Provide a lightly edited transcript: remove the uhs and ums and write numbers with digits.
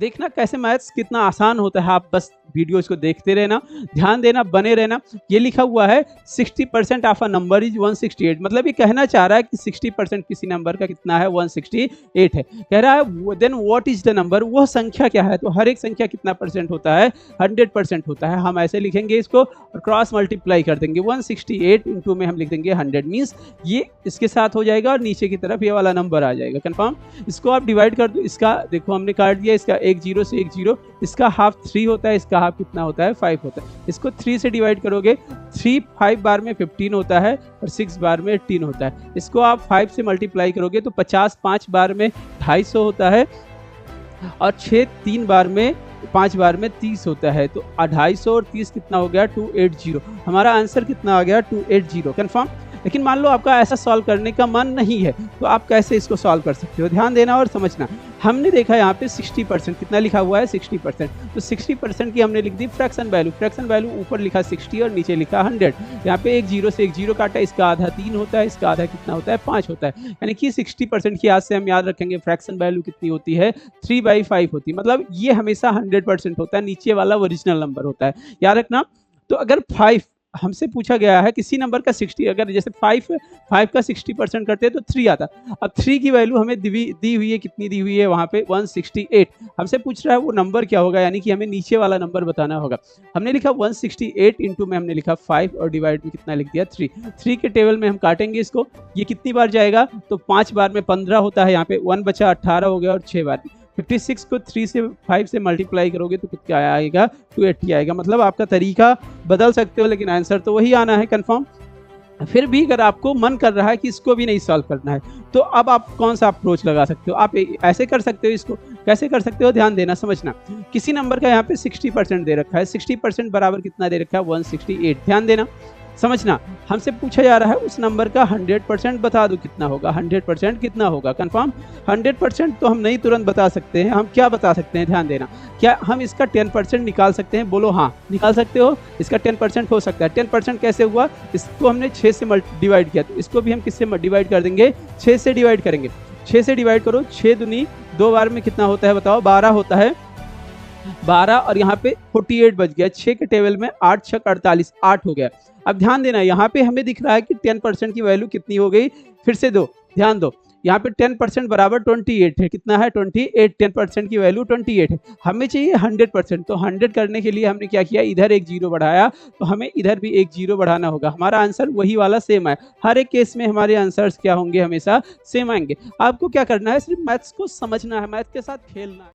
देखना कैसे मैथ्स कितना आसान होता है, आप बस वीडियोज़ को देखते रहना, ध्यान देना, बने रहना। ये लिखा हुआ है 60% ऑफ अ नंबर इज़ 168, मतलब ये कहना चाह रहा है कि 60% किसी नंबर का कितना है, 168 है। कह रहा है then what is the number, वह संख्या क्या है? तो हर एक संख्या कितना परसेंट होता है? 100% होता है। हम ऐसे लिखेंगे इसको और क्रॉस मल्टीप्लाई कर देंगे, 168 इंटू में हम लिख देंगे 100, मीन्स ये इसके साथ हो जाएगा और नीचे की तरफ ये वाला नंबर आ जाएगा। कन्फर्म? इसको आप डिवाइड कर दो, इसका देखो हमने काट दिया, इसका एक जीरो से एक जीरो, इसका हाफ 3 होता है, इसका हाफ कितना होता है? 5 होता है। इसको 3 से डिवाइड करोगे, 3 5 बार में 15 होता है और 6 बार में 18 होता है। इसको आप 5 से मल्टीप्लाई करोगे तो 50 5 बार में 250 होता है और 6 3 बार में 5 बार में 30 होता है। तो 250 और 30 कितना हो गया? 280। हमारा आंसर कितना आ गया? 280। कन्फर्म? लेकिन मान लो आपका ऐसा सॉल्व करने का मन नहीं है, तो आप कैसे इसको सॉल्व कर सकते हो? ध्यान देना और समझना। हमने देखा यहाँ पे 60%, कितना लिखा हुआ है? 60%। तो 60% की हमने लिख दी फ्रैक्शन वैल्यू। फ्रैक्शन वैल्यू ऊपर लिखा 60 और नीचे लिखा 100। यहाँ पे एक जीरो से एक जीरो काटा, इसका आधा 3 होता है, इसका आधा कितना होता है? 5 होता है। यानी कि 60% की आज से हम याद रखेंगे फ्रैक्शन वैल्यू कितनी होती है? 3/5 होती है। मतलब ये हमेशा 100% होता है, नीचे वाला ओरिजिनल नंबर होता है, याद रखना। तो अगर 5 हमसे पूछा गया है किसी नंबर का 60, अगर जैसे 5 का 60% करते हैं तो 3 आता। अब 3 की वैल्यू हमें दी हुई है, कितनी दी हुई है वहाँ पे? 168। हमसे पूछ रहा है वो नंबर क्या होगा, यानी कि हमें नीचे वाला नंबर बताना होगा। हमने लिखा 168 इंटू में हमने लिखा 5 और डिवाइड में कितना लिख दिया? 3। 3 के टेबल में हम काटेंगे इसको, ये कितनी बार जाएगा? तो 5 बार में 15 होता है, यहाँ पे 1 बचा 18 हो गया और 6 बार 56 को 3 से 5 से मल्टीप्लाई करोगे तो क्या आएगा? 280 आएगा। मतलब आपका तरीका बदल सकते हो लेकिन आंसर तो वही आना है। कन्फर्म? फिर भी अगर आपको मन कर रहा है कि इसको भी नहीं सॉल्व करना है, तो अब आप कौन सा अप्रोच लगा सकते हो? आप ऐसे कर सकते हो इसको। कैसे कर सकते हो? ध्यान देना, समझना। किसी नंबर का यहाँ पे 60% दे रखा है, 60% बराबर कितना दे रखा है? 168। ध्यान देना, समझना। हमसे पूछा जा रहा है उस नंबर का 100% बता दो कितना होगा। 100% कितना होगा? कन्फर्म? 100% तो हम नहीं तुरंत बता सकते हैं, हम क्या बता सकते हैं? ध्यान देना। क्या हम इसका 10% निकाल सकते हैं? बोलो हाँ। निकाल सकते हो? इसका 10% हो सकता है। 10% कैसे हुआ? इसको हमने 6 से डिवाइड किया, तो इसको भी हम किससे डिवाइड कर देंगे? 6 से डिवाइड करेंगे। 6 से डिवाइड करो, 6 दूनी 2 बार में कितना होता है बताओ? 12 होता है। 12 और यहाँ पे 48 बच गया। 6 के टेबल में 8 6 48, 8 हो गया। अब ध्यान देना, यहाँ पे हमें दिख रहा है कि 10% की वैल्यू कितनी हो गई? फिर से दो, ध्यान दो। यहाँ पे 10% बराबर 28 है। कितना है? 28। 10% की वैल्यू 28 है। हमें चाहिए 100%। तो 100 करने के लिए हमने क्या किया? इधर एक जीरो बढ़ाया, तो हमें इधर भी एक जीरो बढ़ाना होगा। हमारा आंसर वही वाला सेम है। हर एक केस में हमारे आंसर्स क्या होंगे? हमेशा सेम आएंगे। आपको क्या करना है? सिर्फ मैथ्स को समझना है, मैथ्स के साथ खेलना है।